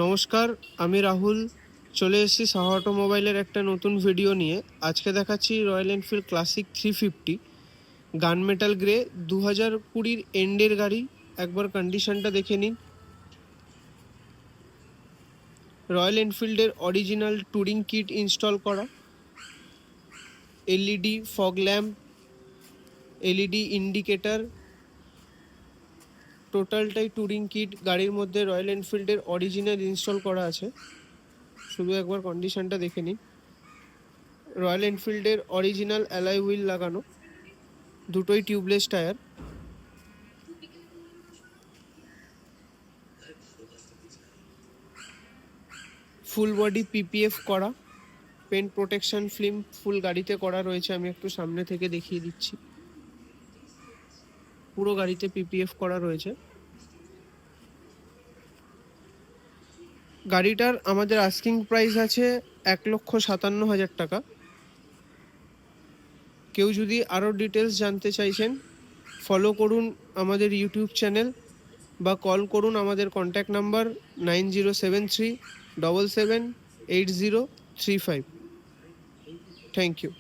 নমস্কার, আমি রাহুল। চলে এসেছি সাহা অটোমোবাইলের একটা নতুন ভিডিও নিয়ে। আজকে দেখাচ্ছি রয়্যাল এনফিল্ড ক্লাসিক 350 গান মেটাল গ্রে 2020 এন্ডের গাড়ি। একবার কন্ডিশনটা দেখে নিন। রয়্যাল এনফিল্ডের অরিজিনাল টুরিং কিট ইনস্টল করা, LED fog lamp, LED indicator, টোটালটাই টুরিং কিট গাড়ির মধ্যে রয়্যাল এনফিল্ডের অরিজিনাল ইনস্টল করা আছে। শুধু একবার কন্ডিশনটা দেখে নিন। রয়্যাল এনফিল্ডের অরিজিনাল অ্যালয় হুইল লাগানো, দুটোই tubeless tyre. Full body PPF করা, পেন্ট প্রোটেকশন ফিল্ম ফুল গাড়িতে করা রয়েছে। আমি একটু সামনে থেকে দেখিয়ে দিচ্ছি। পুরো গাড়িতে পিপিএফ করা রয়েছে। গাড়িটার আমাদের আস্কিং প্রাইস আছে 1,57,000 টাকা। কেউ যদি আরও ডিটেলস জানতে চাইছেন, ফলো করুন আমাদের ইউটিউব চ্যানেল বা কল করুন আমাদের কন্ট্যাক্ট নাম্বার 9073778035। Thank you.